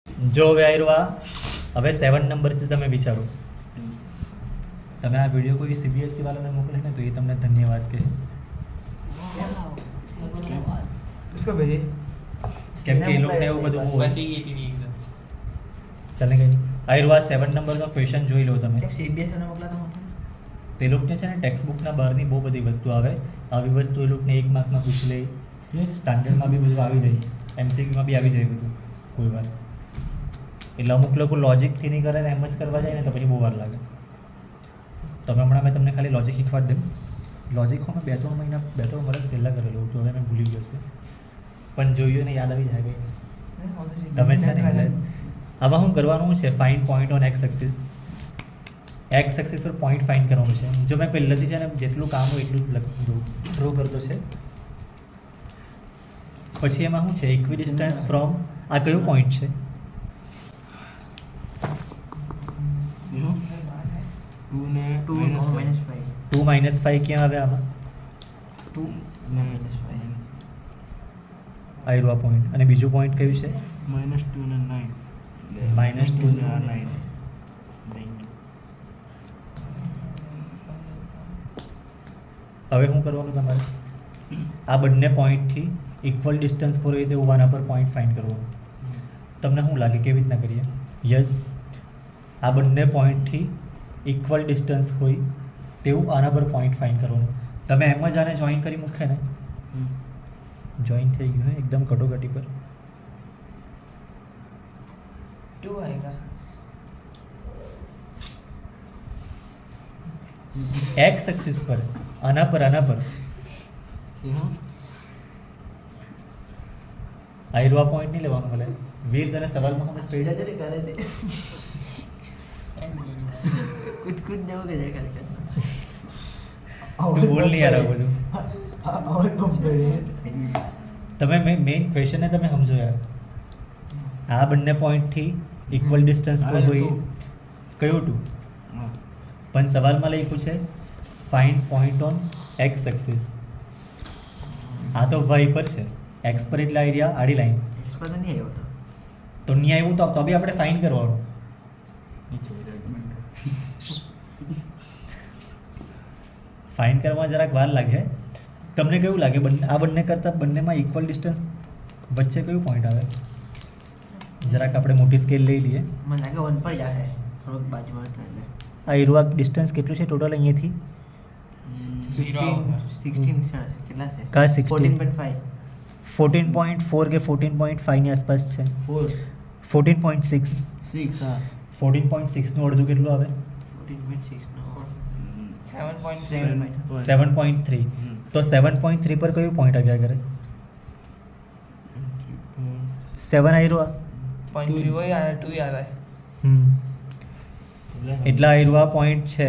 જો હવે આવ્યો આ હવે 7 નંબરથી તમે વિચારો. તમે આ વિડીયો કોઈ સીબીએસઈ વાળાને મોકલે ને તો એ તમને ધન્યવાદ કહે. इसको भेजिए. કેમ કે એ લોકોને એવું બધું બહુ હોય. बची गई थी एकदम. ચાલે કઈ આવ્યો આ 7 નંબરનો ક્વેશ્ચન જોઈ લો તમે. सीबीएसई ने मोकला था તે લોકોને છે ને ટેક્સ્ટ બુકના બહારની બહુ બધી વસ્તુ આવે. આવી વસ્તુ એ લોકોને 1 માર્કમાં પૂછી લે. સ્ટાન્ડર્ડમાં બી બધું આવી જાય, એમસીક્યુમાં બી આવી જાય બધું કોઈ વાર. એટલે અમુક લોકો લોજિકથી નહીં કરે ને એમ જ કરવા જાય ને તો પછી બહુ વાર લાગે. તમે હમણાં મેં તમને ખાલી લોજિક શીખવાડી દઉં. લોજિક હું મેં 2-3 વર્ષ પહેલાં કરેલું હતું, હવે મેં ભૂલી ગયો છે, પણ જોયું ને યાદ આવી જાય ગઈ. તમે છે ને એટલે આમાં શું કરવાનું છે, find point on x axis. X axis પર પોઈન્ટ ફાઇન્ડ કરવાનું છે. જો મેં પહેલાંથી છે ને જેટલું કામ હોય એટલું જ ડ્રો કરતો છે. પછી એમાં શું છે, ઇક્વિડિસ્ટન્સ ફ્રોમ આ કયો પોઈન્ટ છે? 2 - 5 ક્યાં આવે આમાં? આયરો આ પોઈન્ટ. અને બીજું પોઈન્ટ કયું છે? -2 ને 9. -2 ને 9. હવે શું કરવાનું તમારે? આ બંને પોઈન્ટથી ઇક્વલ ડિસ્ટન્સ પર હોય તેવું આના પર પોઈન્ટ ફાઇન્ડ કરવાનું. તમને શું લાગે કેવી રીતના કરીએ? યસ, આ બંને પોઈન્ટથી ઇક્વલ ડિસ્ટન્સ હોય તેવું આના પર પોઈન્ટ ફાઇન્ડ કરવાનું. તમે એમ જ આને જોઈન કરી મૂકે ને, જોઈન થઈ ગયું હે એકદમ કટોકટી પર. 2 आएगा. એક્સ એક્સિસ પર આના પર આયરો આ પોઈન્ટ નહીં લેવાનું. ભલે વીર તને સવાલમાં સમજ પડી जल्दी करे दे. कुछ देखो के देखा તું બોલ નહીં યાર આવું બધું. તમે મેઇન ક્વેશ્ચનને તમે સમજો યાર. આ બંને પોઈન્ટથી ઇક્વલ ડિસ્ટન્સ પર હોય કયું ટુ? પણ સવાલમાં લખ્યું છે find point on x axis. આ તો વાય પર છે, એક્સ પર એટલે એરિયા આડી લાઈન इस पर तो नहीं आया होता. તો નહીં આવ્યું તો બી આપણે ફાઇન્ડ કરવાનું. ફાઇન્ડ કરવામાં જરાક વાર લાગે. તમને કેવું લાગે આ બંને કરતાં બંનેમાં ઇક્વલ ડિસ્ટન્સ વચ્ચે કયું પોઈન્ટ આવે? જરાક આપણે મોટી સ્કેલ લઈ લઈએ. मन लगा 1 पर जा है थोड़ा बाजू में था એટલે આ એરિયા ડિસ્ટન્સ કેટલું છે ટોટલ અહીંયાથી? 16 કેટલા છે? કા 16? 14.5. 14.4 કે 14.5 ની આસપાસ છે. 14.6. 14.6 નું અડધું કેટલું આવે? 14.6 નો 7.7. 7.3. તો 7.3 પર કયું પોઈન્ટ આવ્યા કરે? 7 આયરો આ. 0.3 वही आ रहा है 2 आ रहा है. એટલા આયરો આ પોઈન્ટ છે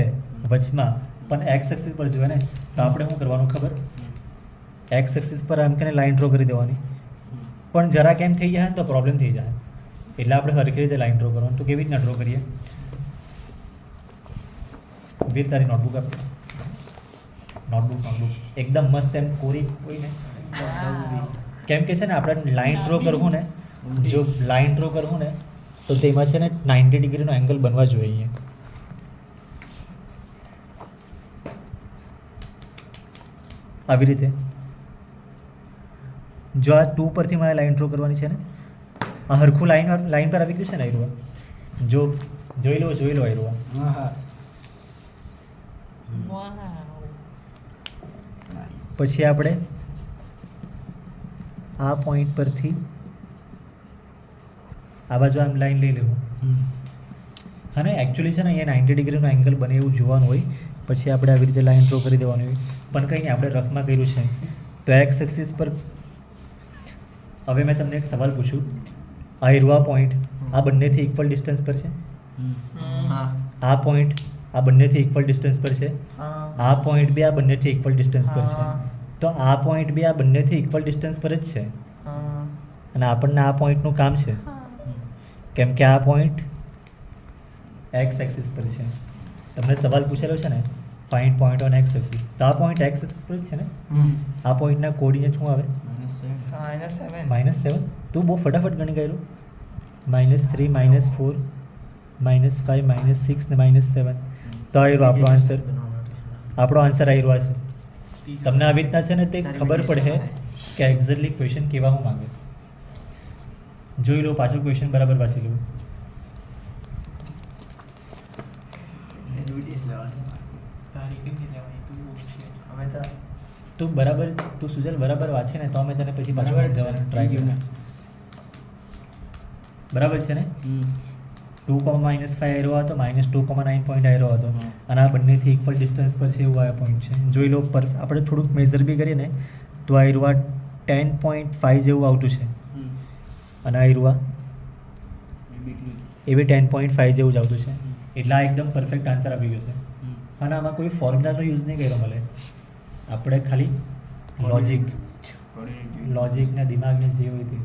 વચમાં, પણ એક્સ એક્સિસ પર જોઈએ ને તો આપણે શું કરવાનું ખબર? એક્સ એક્સિસ પર એમ કે લાઈન ડ્રો કરી દેવાની. પણ જરાક એમ થઈ જાય ને તો પ્રોબ્લેમ થઈ જાય. એટલે આપણે સરખી રીતે લાઈન ડ્રો કરવાનું. તો કેવી રીતના ડ્રો કરીએ? વીર તારી નોટબુક આપ. નોટબુક એકદમ મસ્ત એમ કોરી ને. કેમ કે છે ને આપણે લાઈન ડ્રો કરવું ને, જો લાઈન ડ્રો કરવું ને તો તેમાં છે ને 90 ડિગ્રીનો એંગલ બનવા જોઈએ. આવી રીતે જો આ 2 પરથી મારે લાઈન ડ્રો કરવાની છે ને, આ હરખું લાઈન પર આવી ગયું છે ને આયરુઆ. જો જોઈ લો આયરુઆ. પછી આપણે આ પોઈન્ટ પરથી આ બાજુ આમ લાઈન લઈ લેવું. અને એકચ્યુઅલી છે ને અહીંયા 90 ડિગ્રીનો એંગલ બને એવું જોવાનું હોય. પછી આપણે આવી રીતે લાઈન ડ્રો કરી દેવાની હોય. પણ કંઈ નહીં, આપણે રફમાં કર્યું છે. તો એક્સ એક્સિસ પર હવે મેં તમને એક સવાલ પૂછું. આયરુઆ પોઈન્ટ આ બંનેથી ઇક્વલ ડિસ્ટન્સ પર છે. આ પોઈન્ટ આ બંનેથી ઇક્વલ ડિસ્ટન્સ પર છે. આ પોઈન્ટ બી આ બંનેથી ઇક્વલ ડિસ્ટન્સ પર છે. તો આ પોઈન્ટ બી આ બંનેથી ઇક્વલ ડિસ્ટન્સ પર જ છે. અને આપણને આ પોઈન્ટનું કામ છે, કેમ કે આ પોઈન્ટ એક્સ એક્સિસ પર છે. તમને સવાલ પૂછેલો છે ને find point on x axis, તો આ પોઈન્ટ એક્સ એક્સિસ પર જ છે ને. આ પોઈન્ટના કોઓર્ડિનેટ શું આવે? -7. -7. તું બહુ ફટાફટ ગણી ગયેલું. -3 -4 -5 -6 ને -7. તો આ રહ્યો આપણો આન્સર. આપણો આન્સર આવી રહ્યો છે. તમને આવી રીતના છે ને તે ખબર પડે કે એક્ઝેક્ટલી ક્વેશ્ચન કેવા હું માંગે. જોઈ લો પાછું ક્વેશ્ચન બરાબર વાંચી લો. તારી કેમ નહીં લેવાની તું અમે તો તું બરાબર તું સુજલ બરાબર વાંચે ને તો અમે તને પછી પાછું બરાબર જવાનું ટ્રાય ગયું કરીએ. બરાબર છે ને? 2,-5 આવ્યો હતો, -2,9 પોઈન્ટ આવ્યો હતો. હમ. અને આ બંનેથી ઇક્વલ ડિસ્ટન્સ પર છે એવું આ પોઈન્ટ છે. જોઈ લો આપણે થોડુંક મેઝર બી કરીએ ને તો આ રહ્યું આ 10.5 જેવું આવતું છે. અને આ રહ્યું એ બી 10.5 જેવું જ આવતું છે. એટલે આ એકદમ પરફેક્ટ આન્સર આવી ગયો છે. અને આમાં કોઈ ફોર્મ્યુલાનો યુઝ નહીં કર્યો મળે. આપણે ખાલી લોજિક ને દિમાગને જે હોય તે